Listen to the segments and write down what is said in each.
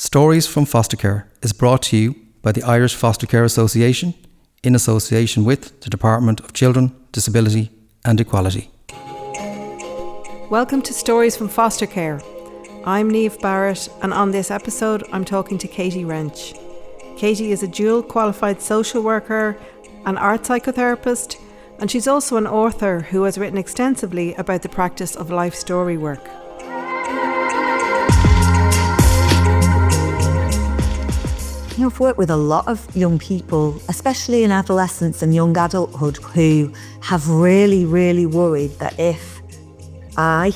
Stories from Foster Care is brought to you by the Irish Foster Care Association in association with the Department of Children, Disability and Equality. Welcome to Stories from Foster Care. I'm Niamh Barrett, and on this episode I'm talking to Katie Wrench. Katie is a dual qualified social worker, an art psychotherapist, and she's also an author who has written extensively about the practice of life story work. I've worked with a lot of young people, especially in adolescence and young adulthood, who have really, really worried that if I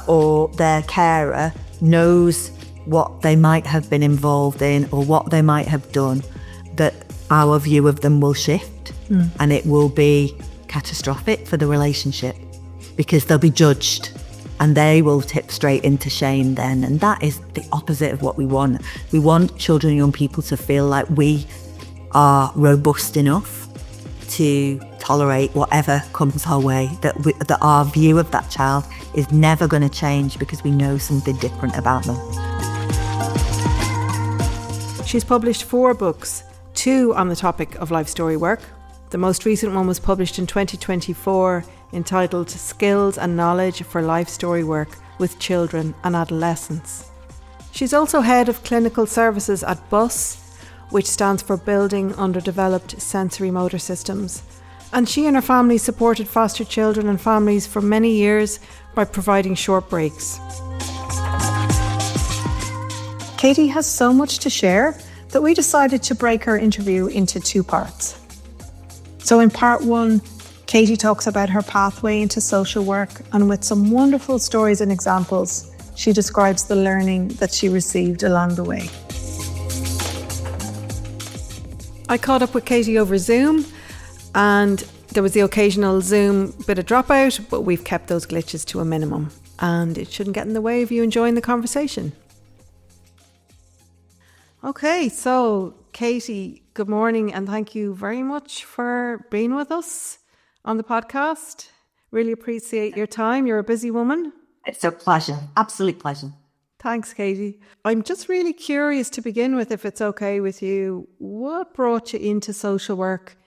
or their carer knows what they might have been involved in or what they might have done, that our view of them will shift and it will be catastrophic for the relationship because they'll be judged and they will tip straight into shame then. And that is the opposite of what we want. We want children and young people to feel like we are robust enough to tolerate whatever comes our way, that our view of that child is never going to change because we know something different about them. She's published 4 books, 2 on the topic of life story work. The most recent one was published in 2024, entitled Skills and Knowledge for Life Story Work with Children and Adolescents. She's also head of clinical services at BUS, which stands for Building Underdeveloped Sensorimotor Systems. And she and her family supported foster children and families for many years by providing short breaks. Katie has so much to share that we decided to break her interview into 2 parts. So in part 1, Katie talks about her pathway into social work, and with some wonderful stories and examples, she describes the learning that she received along the way. I caught up with Katie over Zoom, and there was the occasional Zoom bit of dropout, but we've kept those glitches to a minimum, and it shouldn't get in the way of you enjoying the conversation. Okay, so Katie, good morning, and thank you very much for being with us on the podcast. Really appreciate your time. You're a busy woman. It's a pleasure, absolute pleasure. Thanks, Katie. I'm just really curious to begin with, if it's okay with you, what brought you into social work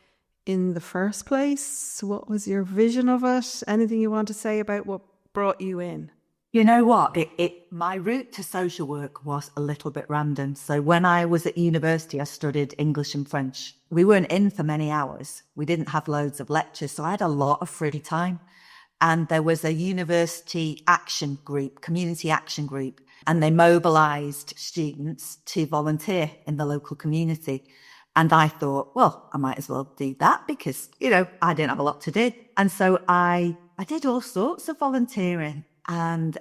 in the first place? What was your vision of it? Anything you want to say about what brought you in? You know what? My route to social work was a little bit random. So when I was at university, I studied English and French. We weren't in for many hours. We didn't have loads of lectures, so I had a lot of free time. And there was a university action group, community action group, and they mobilised students to volunteer in the local community. And I thought, well, I might as well do that because, I didn't have a lot to do. And so I did all sorts of volunteering. And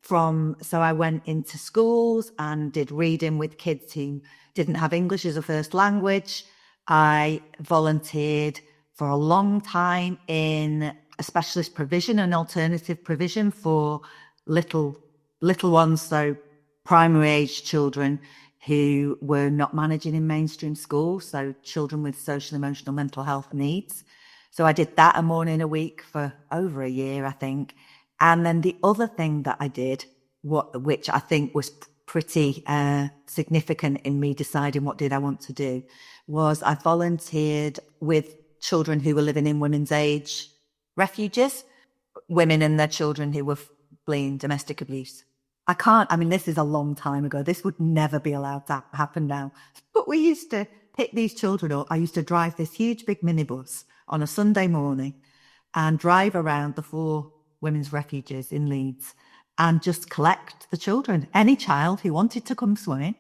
so I went into schools and did reading with kids who didn't have English as a first language. I volunteered for a long time in a specialist provision and alternative provision for little ones, so primary age children who were not managing in mainstream schools, so children with social, emotional, mental health needs. So I did that a morning a week for over a year, I think. And then the other thing that I did, which I think was pretty significant in me deciding what did I want to do, was I volunteered with children who were living in women's age refuges, women and their children who were fleeing domestic abuse. This is a long time ago. This would never be allowed to happen now. But we used to pick these children up. I used to drive this huge big minibus on a Sunday morning and drive around the 4 women's refuges in Leeds and just collect the children. Any child who wanted to come swimming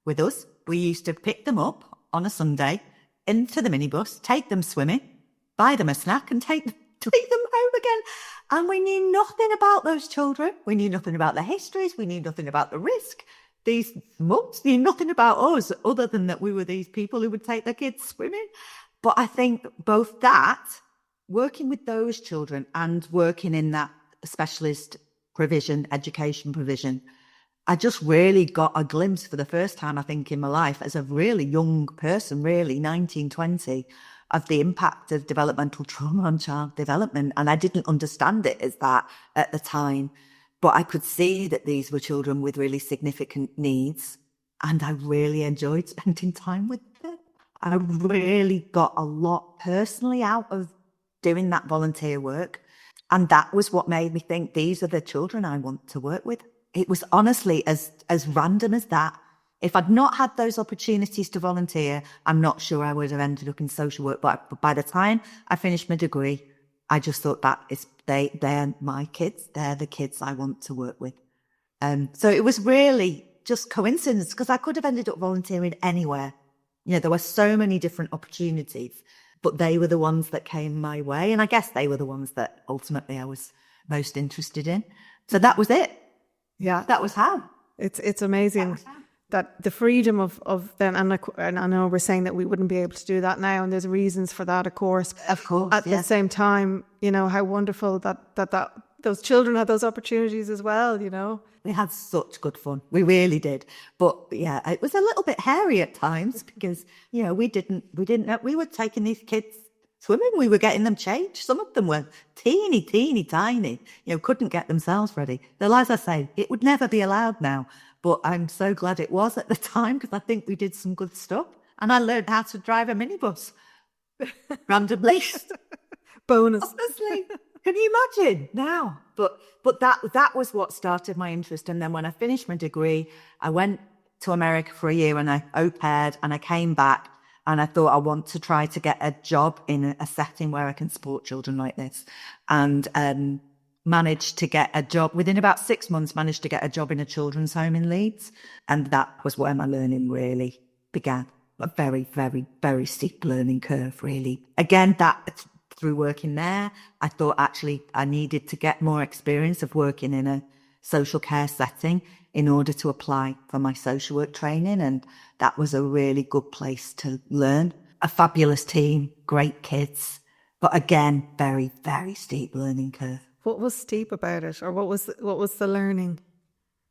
with us, we used to pick them up on a Sunday into the minibus, take them swimming, buy them a snack and take them home again. And we knew nothing about those children. We knew nothing about their histories. We knew nothing about the risk. These mums knew nothing about us other than that we were these people who would take their kids swimming. But I think both that, working with those children and working in that specialist provision, education provision, I just really got a glimpse for the first time, I think, in my life as a really young person, really 19, 20, of the impact of developmental trauma on child development. And I didn't understand it as that at the time, but I could see that these were children with really significant needs And I really enjoyed spending time with them. I really got a lot personally out of doing that volunteer work. And that was what made me think these are the children I want to work with. It was honestly as random as that. If I'd not had those opportunities to volunteer, I'm not sure I would have ended up in social work. But by the time I finished my degree, I just thought they're my kids. They're the kids I want to work with. So it was really just coincidence, because I could have ended up volunteering anywhere. There were so many different opportunities, but they were the ones that came my way. And I guess they were the ones that ultimately I was most interested in. So that was it. Yeah. That was how. It's amazing that the freedom of then, and I know we're saying that we wouldn't be able to do that now, and there's reasons for that, of course. Of course. At the same time, how wonderful that those children had those opportunities as well, We had such good fun. We really did. But yeah, it was a little bit hairy at times because, we didn't know. We were taking these kids swimming. We were getting them changed. Some of them were teeny, tiny, couldn't get themselves ready. Though, as I say, it would never be allowed now. But I'm so glad it was at the time, because I think we did some good stuff. And I learned how to drive a minibus randomly. Bonus. Honestly. Can you imagine now? But that was what started my interest. And then when I finished my degree, I went to America for a year and I au paired, and I came back and I thought I want to try to get a job in a setting where I can support children like this. And managed to get a job within about 6 months, managed to get a job in a children's home in Leeds. And that was where my learning really began. A very, very, very steep learning curve, really. Again, that through working there, I thought actually I needed to get more experience of working in a social care setting in order to apply for my social work training. And that was a really good place to learn. A fabulous team, great kids, but again, very, very steep learning curve. What was steep about it, or what was the learning?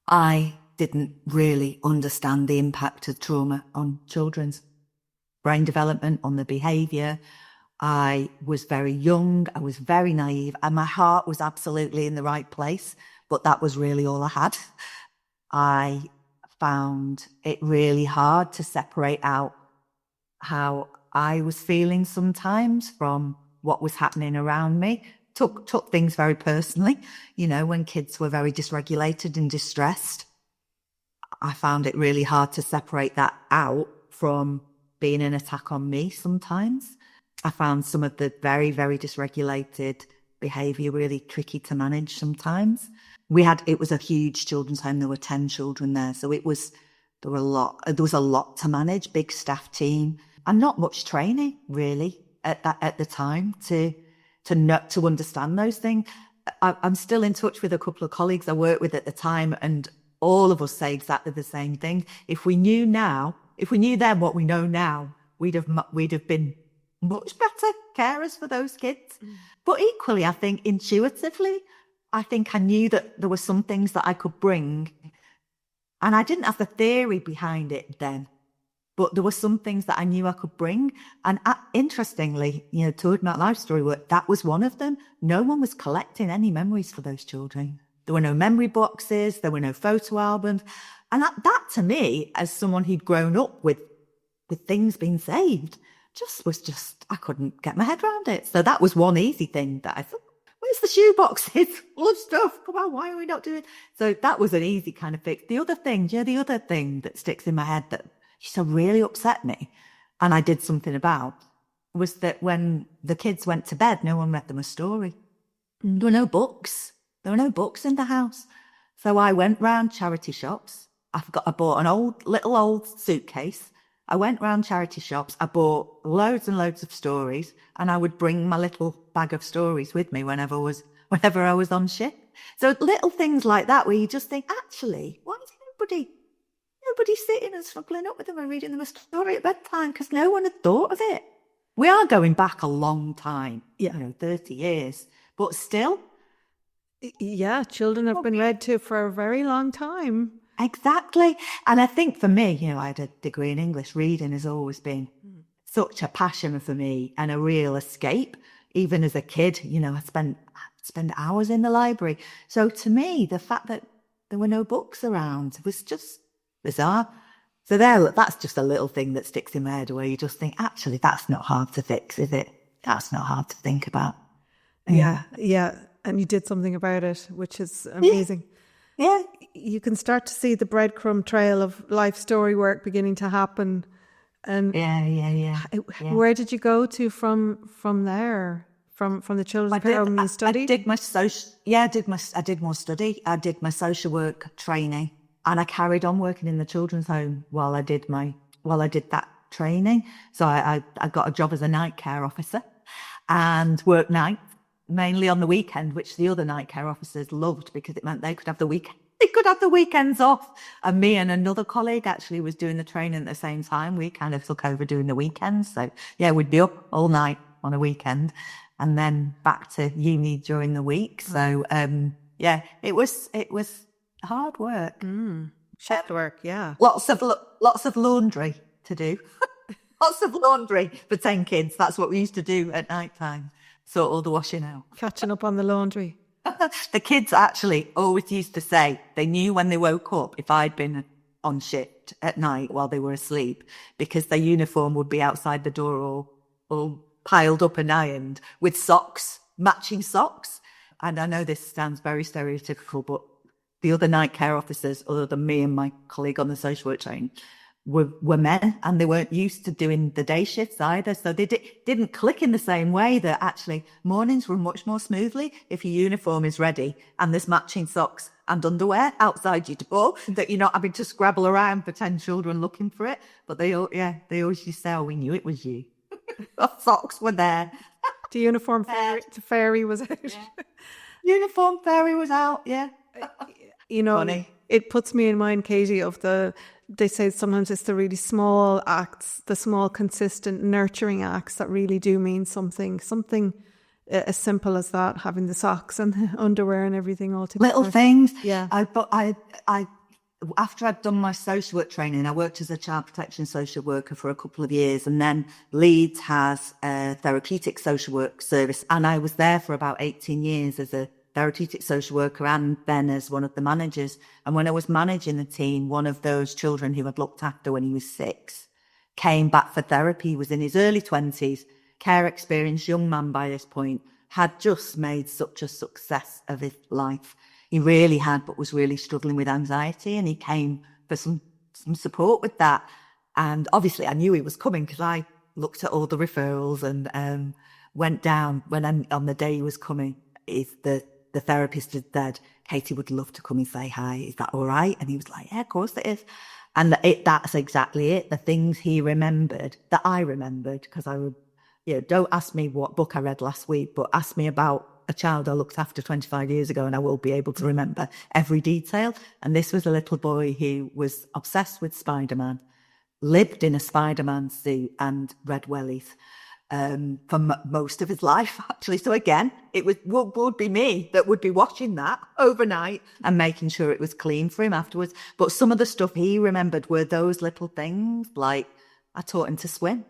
I didn't really understand the impact of trauma on children's brain development, on the behaviour. I was very young, I was very naive, and my heart was absolutely in the right place, but that was really all I had. I found it really hard to separate out how I was feeling sometimes from what was happening around me. Took things very personally, when kids were very dysregulated and distressed. I found it really hard to separate that out from being an attack on me sometimes. I found some of the very, very dysregulated behaviour really tricky to manage sometimes. It was a huge children's home. There were 10 children there. So there was a lot to manage, big staff team, and not much training really at the time to understand those things. I'm still in touch with a couple of colleagues I worked with at the time, and all of us say exactly the same thing. If we knew then what we know now, we'd have been much better carers for those kids. But equally, I think intuitively, I knew that there were some things that I could bring, and I didn't have the theory behind it then. But there were some things that I knew I could bring. And interestingly, talking about life story work, that was one of them. No one was collecting any memories for those children. There were no memory boxes. There were no photo albums. And that to me, as someone who'd grown up with things being saved, I couldn't get my head around it. So that was one easy thing that I thought, where's the shoe boxes? Full of stuff. Come on, why are we not doing? So that was an easy kind of fix. The other thing that sticks in my head that used to really upset me, and I did something about, was that when the kids went to bed, no one read them a story. There were no books. There were no books in the house. So I went round charity shops. I bought an old suitcase. I went round charity shops. I bought loads and loads of stories, and I would bring my little bag of stories with me whenever I was on shift. So little things like that where you just think, actually, why is nobody sitting and snuggling up with them and reading them a story at bedtime? Because no one had thought of it. We are going back a long time, 30 years, but still. Yeah, children have been read to for a very long time. Exactly. And I think for me, I had a degree in English. Reading has always been such a passion for me and a real escape. Even as a kid, I spend hours in the library. So to me, the fact that there were no books around was just bizarre. So that's just a little thing that sticks in my head where you just think, actually, that's not hard to fix, is it? That's not hard to think about. Yeah. And you did something about it, which is amazing. Yeah. You can start to see the breadcrumb trail of life story work beginning to happen. And where did you go to from there? From the children's home you studied? I did more study. I did my social work training, and I carried on working in the children's home while I did that training. So I got a job as a night care officer and worked nights, mainly on the weekend, which the other night care officers loved because it meant they could have the weekend. They could have the weekends off. And me and another colleague actually was doing the training at the same time. We kind of took over doing the weekends. So yeah, we'd be up all night on a weekend and then back to uni during the week. So it was hard work. Shift work, yeah. Lots of laundry to do. Lots of laundry for 10 kids. That's what we used to do at night time. Sort all the washing out. Catching up on the laundry. The kids actually always used to say they knew when they woke up if I'd been on shift at night while they were asleep, because their uniform would be outside the door all piled up and ironed with socks, matching socks. And I know this sounds very stereotypical, but the other night care officers, other than me and my colleague on the social work train, were men, and they weren't used to doing the day shifts either. So they didn't click in the same way that actually mornings run much more smoothly if your uniform is ready and there's matching socks and underwear outside your door, that you're not having to scrabble around for 10 children looking for it. But they always used to say, oh, we knew it was you. Our socks were there. The uniform fairy was out. Yeah. Uniform fairy was out, yeah. Funny. It puts me in mind, Katie, of they say sometimes it's the really small acts, the small, consistent, nurturing acts that really do mean something. Something as simple as that, having the socks and the underwear and everything all together. Little things. Yeah. I after I'd done my social work training, I worked as a child protection social worker for a couple of years, and then Leeds has a therapeutic social work service, and I was there for about 18 years as a therapeutic social worker and then as one of the managers. And when I was managing the team, one of those children who I'd looked after when he was 6 came back for therapy. He was in his early 20s, care experienced young man by this point, had just made such a success of his life. He really had, but was really struggling with anxiety, and he came for some support with that. And obviously I knew he was coming because I looked at all the referrals and went down on the day he was coming. The therapist had said, Katie would love to come and say hi. Is that all right? And he was like, yeah, of course it is. And that's exactly it. The things he remembered that I remembered, because I would, don't ask me what book I read last week, but ask me about a child I looked after 25 years ago and I will be able to remember every detail. And this was a little boy who was obsessed with Spider-Man, lived in a Spider-Man suit and red wellies. For most of his life, actually. So again, it would be me that would be watching that overnight and making sure it was clean for him afterwards. But some of the stuff he remembered were those little things, like I taught him to swim.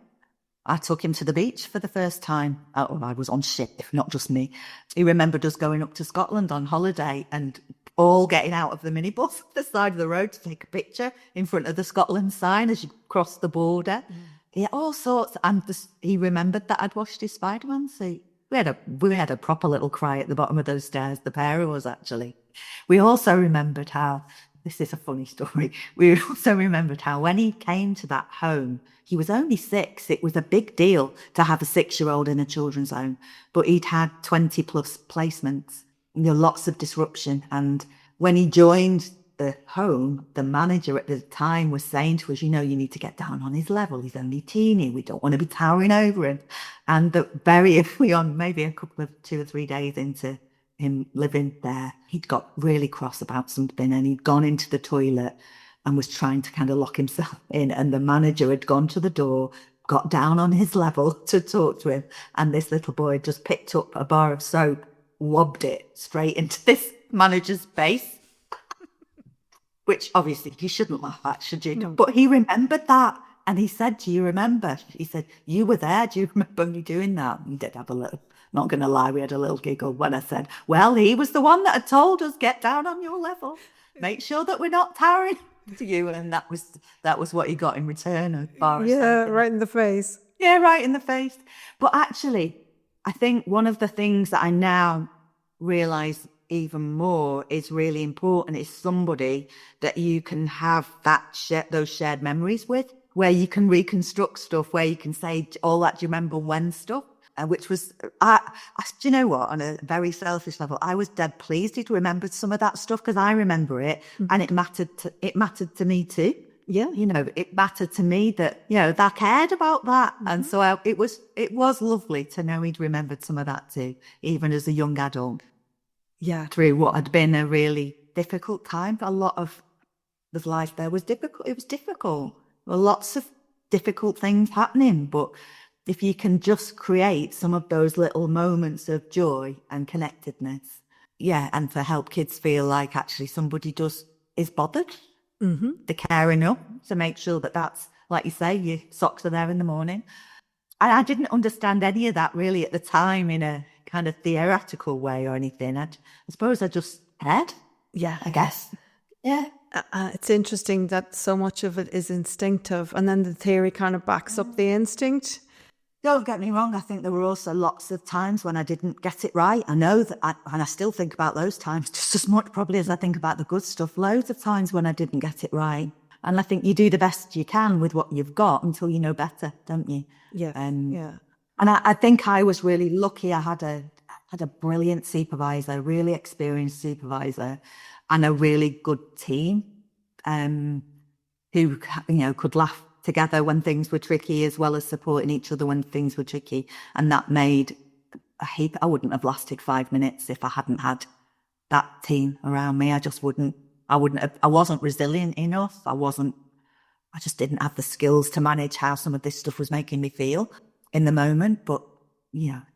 I took him to the beach for the first time. Oh, I was on shift, not just me. He remembered us going up to Scotland on holiday and all getting out of the minibus at the side of the road to take a picture in front of the Scotland sign as you cross the border. Yeah, all sorts. And he remembered that I'd washed his Spider-Man suit. We had a proper little cry at the bottom of those stairs, the pair of us, actually. We also remembered how, this is a funny story, we also remembered how when he came to that home, he was only 6. It was a big deal to have a 6-year-old in a children's home, but he'd had 20 plus placements, lots of disruption. And when he joined the home, the manager at the time was saying to us, you need to get down on his level. He's only teeny. We don't want to be towering over him. And very early on, maybe a couple of 2 or 3 days into him living there, he'd got really cross about something and he'd gone into the toilet and was trying to kind of lock himself in. And the manager had gone to the door, got down on his level to talk to him. And this little boy just picked up a bar of soap, lobbed it straight into this manager's face. Which obviously you shouldn't laugh at, should you? No. But he remembered that. And he said, do you remember? He said, you were there. Do you remember me doing that? And he did have a little, not going to lie, we had a little giggle when I said, well, he was the one that had told us, get down on your level. Make sure that we're not towering to you, and that was what you got in return. As far as Yeah, right in the face. Yeah, right in the face. But actually, I think one of the things that I now realize even more is really important is somebody that you can have those shared memories with, where you can reconstruct stuff, where you can say all that, do you remember when stuff? Which was, do you know what? On a very selfish level, I was dead pleased he'd remembered some of that stuff because I remember it, and it mattered to me too. Yeah. It mattered to me that, that I cared about that. And so it was lovely to know he'd remembered some of that too, even as a young adult. Yeah. Through what had been a really difficult time. A lot of the life there was difficult. It was difficult. There were lots of difficult things happening. But if you can just create some of those little moments of joy and connectedness, and to help kids feel like actually somebody is bothered. Mm-hmm. They care enough to make sure that's, like you say, your socks are there in the morning. And I didn't understand any of that really at the time in a kind of theoretical way or anything. I suppose I just cared. Yeah. I guess. Yeah. It's interesting that so much of it is instinctive, and then the theory kind of backs up the instinct. Don't get me wrong. I think there were also lots of times when I didn't get it right. I know that, and I still think about those times just as much probably as I think about the good stuff. Loads of times when I didn't get it right. And I think you do the best you can with what you've got until you know better, don't you? Yeah. And I think I was really lucky. I had a brilliant supervisor, really experienced supervisor, and a really good team who, could laugh together when things were tricky, as well as supporting each other when things were tricky. And that made I wouldn't have lasted 5 minutes if I hadn't had that team around me. I wasn't resilient enough. I just didn't have the skills to manage how some of this stuff was making me feel in the moment. But,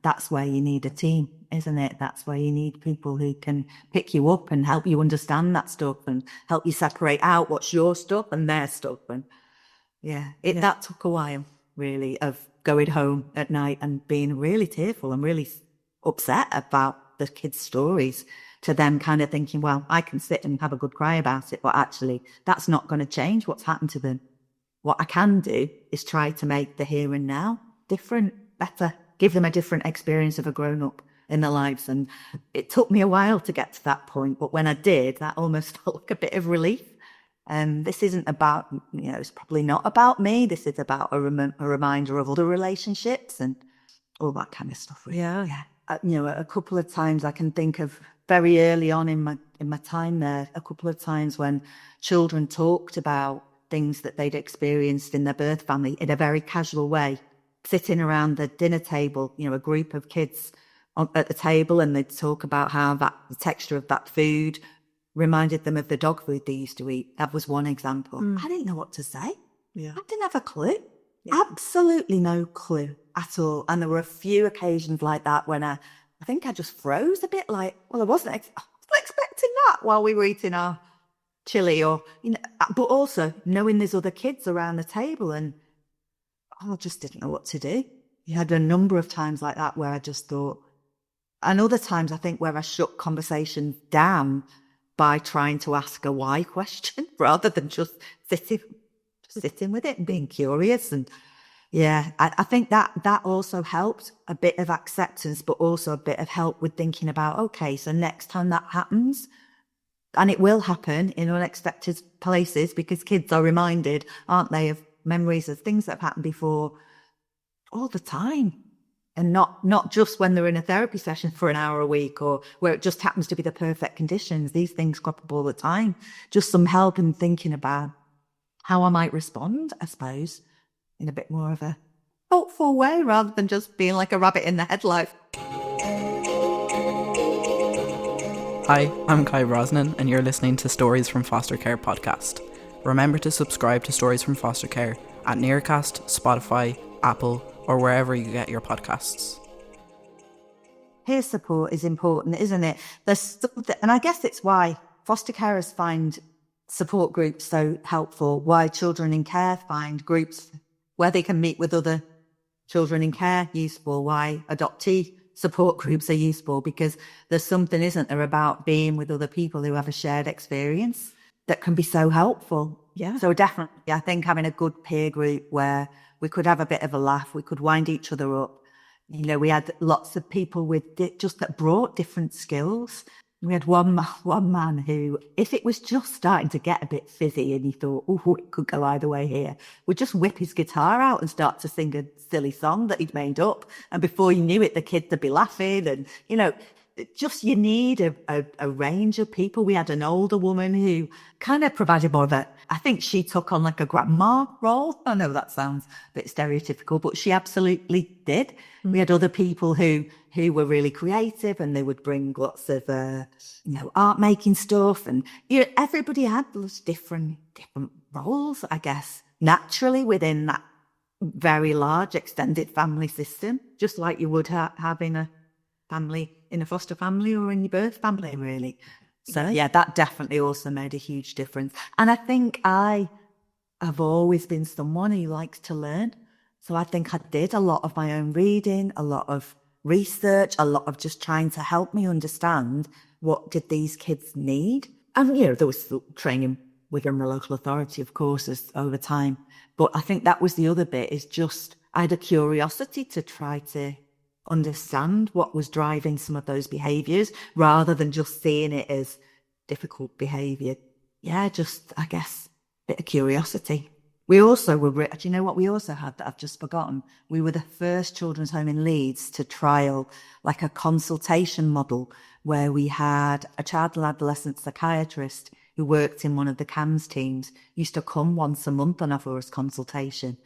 that's where you need a team, isn't it? That's where you need people who can pick you up and help you understand that stuff and help you separate out what's your stuff and their stuff. And that took a while, really, of going home at night and being really tearful and really upset about the kids' stories, to them kind of thinking, well, I can sit and have a good cry about it, but actually that's not going to change what's happened to them. What I can do is try to make the here and now different, better, give them a different experience of a grown-up in their lives. And it took me a while to get to that point, but when I did, that almost felt like a bit of relief. And this isn't about, it's probably not about me. This is about a reminder of other relationships and all that kind of stuff. Really. Yeah. A couple of times I can think of very early on in my time there, a couple of times when children talked about things that they'd experienced in their birth family in a very casual way, sitting around the dinner table, a group of kids at the table, and they'd talk about how the texture of that food reminded them of the dog food they used to eat. That was one example. I didn't know what to say. Yeah. I didn't have a clue. Yeah. Absolutely no clue at all. And there were a few occasions like that when I think I just froze a bit, like, well, I wasn't expecting that while we were eating our chili, or, but also knowing there's other kids around the table, and I just didn't know what to do. You had a number of times like that where I just thought, and other times I think where I shut conversations down by trying to ask a why question rather than just sitting with it and being curious. And I think that also helped, a bit of acceptance, but also a bit of help with thinking about, okay, so next time that happens, and it will happen in unexpected places, because kids are reminded, aren't they, of memories of things that have happened before all the time. And not just when they're in a therapy session for an hour a week, or where it just happens to be the perfect conditions. These things crop up all the time. Just some help in thinking about how I might respond, I suppose, in a bit more of a thoughtful way, rather than just being like a rabbit in the headlights. Hi, I'm Kai Brosnan, and you're listening to Stories from Foster Care podcast. Remember to subscribe to Stories from Foster Care at Nearcast, Spotify, Apple, or wherever you get your podcasts. Peer support is important, isn't it? And I guess it's why foster carers find support groups so helpful, why children in care find groups where they can meet with other children in care useful, why adoptee support groups are useful, because there's something, isn't there, about being with other people who have a shared experience. that can be so helpful. Yeah. So definitely, I think having a good peer group where we could have a bit of a laugh, we could wind each other up. We had lots of people with just that brought different skills. We had one man who, if it was just starting to get a bit fizzy and he thought, oh, it could go either way here, would just whip his guitar out and start to sing a silly song that he'd made up. And before you knew it, the kids would be laughing. And, just you need a range of people. We had an older woman who kind of provided more of I think she took on like a grandma role. I know that sounds a bit stereotypical, but she absolutely did. We had other people who were really creative, and they would bring lots of, art making stuff. And everybody had those different roles, I guess, naturally within that very large extended family system, just like you would have in a family, in a foster family or in your birth family, really. So yeah, that definitely also made a huge difference. And I think I have always been someone who likes to learn. So I think I did a lot of my own reading, a lot of research, a lot of just trying to help me understand what did these kids need. And, there was training within the local authority, of course, over time. But I think that was the other bit, is just I had a curiosity to try to understand what was driving some of those behaviours rather than just seeing it as difficult behaviour. Yeah, just, I guess, a bit of curiosity. We also were, do you know what we also had that I've just forgotten? We were the first children's home in Leeds to trial like a consultation model where we had a child and adolescent psychiatrist who worked in one of the CAMS teams, used to come once a month on our first consultation.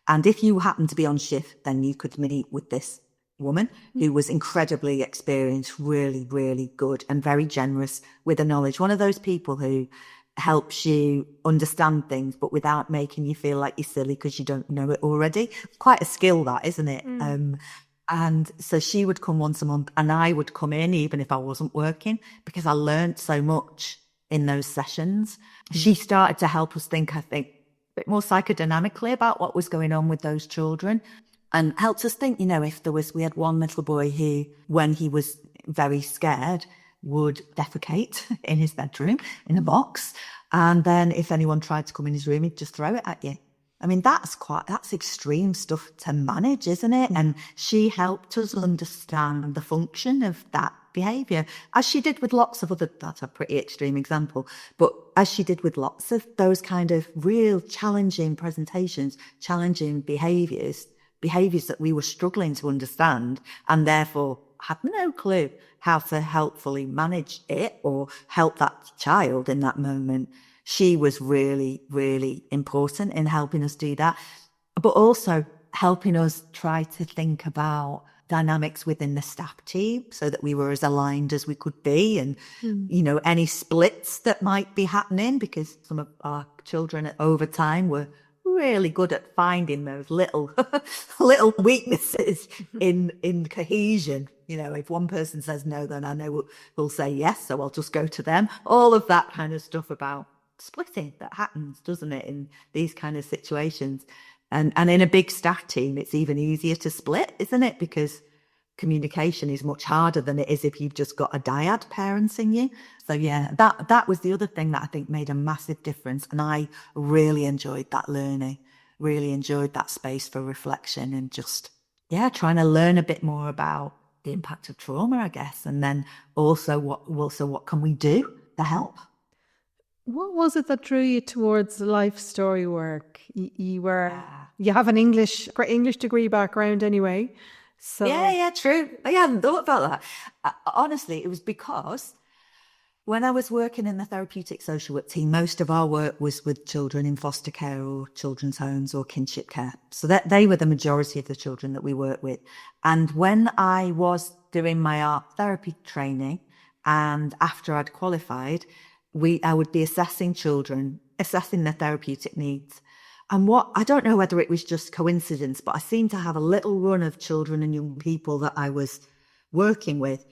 And if you happened to be on shift, then you could meet with this woman who was incredibly experienced, really, really good and very generous with the knowledge. One of those people who helps you understand things, but without making you feel like you're silly because you don't know it already. Quite a skill, that, isn't it? And so she would come once a month, and I would come in even if I wasn't working, because I learned so much in those sessions. She started to help us think, I think, a bit more psychodynamically about what was going on with those children, and helped us think, if we had one little boy who, when he was very scared, would defecate in his bedroom in a box. And then if anyone tried to come in his room, he'd just throw it at you. I mean, that's extreme stuff to manage, isn't it? And she helped us understand the function of that behaviour, as she did with lots of other, that's a pretty extreme example, but as she did with lots of those kind of real challenging presentations, challenging behaviours that we were struggling to understand, and therefore had no clue how to helpfully manage it or help that child in that moment. She was really, really important in helping us do that, but also helping us try to think about dynamics within the staff team so that we were as aligned as we could be, and, any splits that might be happening, because some of our children over time were really good at finding those little weaknesses in cohesion. If one person says no, then I know we'll say yes, so I'll just go to them. All of that kind of stuff about splitting that happens, doesn't it, in these kind of situations. And in a big staff team, it's even easier to split, isn't it? Because communication is much harder than it is if you've just got a dyad parenting you. So yeah, that was the other thing that I think made a massive difference. And I really enjoyed that learning, really enjoyed that space for reflection, and just, trying to learn a bit more about the impact of trauma, I guess. And then also what can we do to help? What was it that drew you towards life story work? You have an English degree background anyway. So yeah, true. I hadn't thought about that. Honestly, it was because when I was working in the therapeutic social work team, most of our work was with children in foster care or children's homes or kinship care. So that they were the majority of the children that we worked with. And when I was doing my art therapy training, and after I'd qualified, I would be assessing children, assessing their therapeutic needs. And I don't know whether it was just coincidence, but I seemed to have a little run of children and young people that I was working with,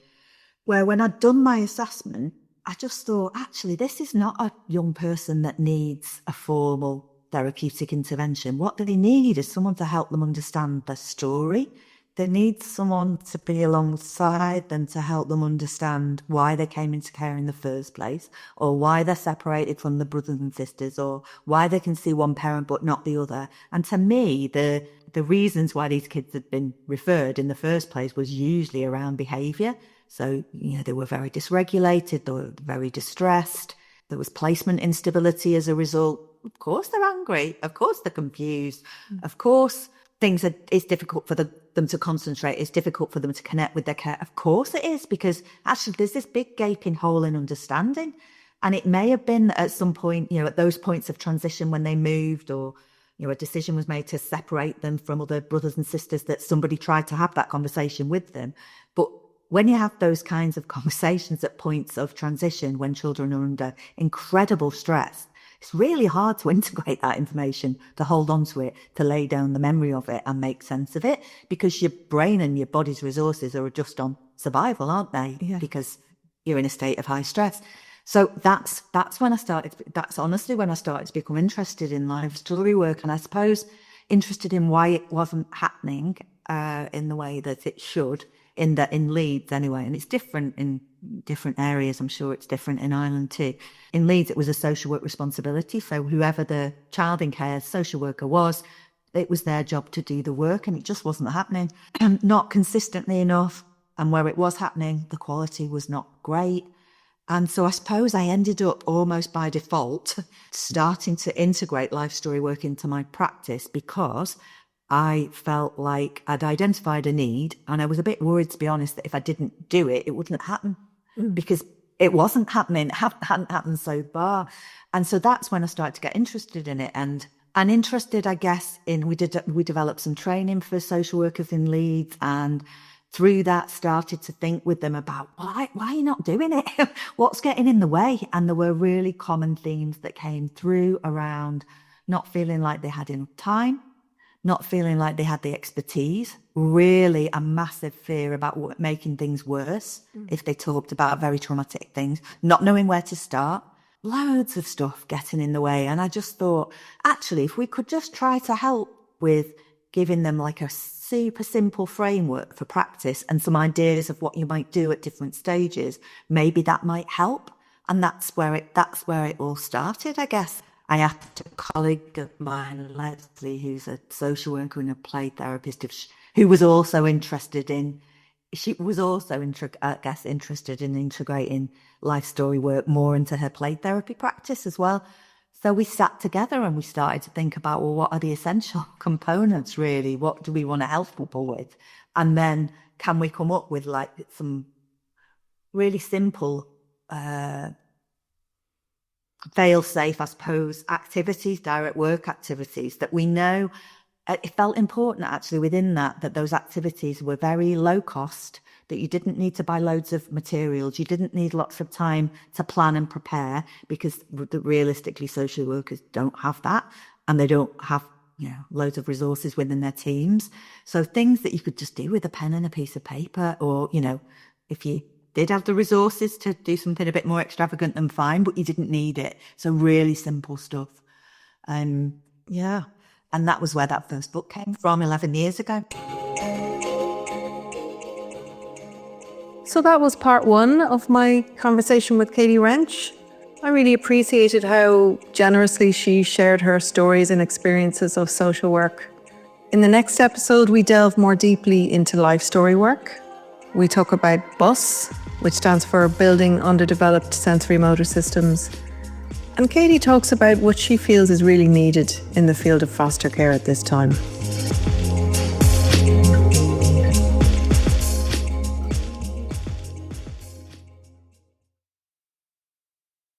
where when I'd done my assessment, I just thought, actually, this is not a young person that needs a formal therapeutic intervention. What do they need is someone to help them understand their story, They need someone to be alongside them to help them understand why they came into care in the first place, or why they're separated from the brothers and sisters, or why they can see one parent but not the other. And to me, the reasons why these kids had been referred in the first place was usually around behaviour. So, they were very dysregulated, they were very distressed, there was placement instability as a result. Of course they're angry, of course they're confused, of course it's difficult for them to concentrate, it's difficult for them to connect with their care. Of course it is, because actually there's this big gaping hole in understanding. And it may have been at some point, at those points of transition when they moved, or a decision was made to separate them from other brothers and sisters, that somebody tried to have that conversation with them. But when you have those kinds of conversations at points of transition, when children are under incredible stress, it's really hard to integrate that information, to hold on to it, to lay down the memory of it and make sense of it, because your brain and your body's resources are just on survival, aren't they? Yeah. Because you're in a state of high stress. So that's honestly when I started to become interested in life story work, and I suppose interested in why it wasn't happening in the way that it should in Leeds anyway. And it's different in different areas. I'm sure it's different in Ireland too. In Leeds, it was a social work responsibility. So whoever the child in care social worker was, it was their job to do the work, and it just wasn't happening. Not consistently enough. And where it was happening, the quality was not great. And so I suppose I ended up almost by default starting to integrate life story work into my practice, because I felt like I'd identified a need, and I was a bit worried, to be honest, that if I didn't do it, it wouldn't happen, because it wasn't happening. It hadn't happened so far. And so that's when I started to get interested in it, and interested, I guess, we developed some training for social workers in Leeds, and through that started to think with them about why are you not doing it? What's getting in the way? And there were really common themes that came through around not feeling like they had enough time, not feeling like they had the expertise, really a massive fear about making things worse if they talked about very traumatic things, not knowing where to start, loads of stuff getting in the way. And I just thought, actually, if we could just try to help with giving them like a super simple framework for practice and some ideas of what you might do at different stages, maybe that might help. And that's where it all started, I guess. I asked a colleague of mine, Leslie, who's a social worker and a play therapist, who was also interested in integrating life story work more into her play therapy practice as well. So we sat together and we started to think about, well, what are the essential components really? What do we want to help people with? And then can we come up with like some really simple fail-safe, I suppose, activities, direct work activities that we know. It felt important actually within that those activities were very low cost, that you didn't need to buy loads of materials, you didn't need lots of time to plan and prepare, because realistically social workers don't have that, and they don't have loads of resources within their teams. So things that you could just do with a pen and a piece of paper, or if you did have the resources to do something a bit more extravagant, then fine, but you didn't need it. So really simple stuff. And that was where that first book came from 11 years ago. So that was part one of my conversation with Katie Wrench. I really appreciated how generously she shared her stories and experiences of social work. In the next episode, we delve more deeply into life story work. We talk about BUS, which stands for Building Underdeveloped Sensorimotor Systems. And Katie talks about what she feels is really needed in the field of foster care at this time.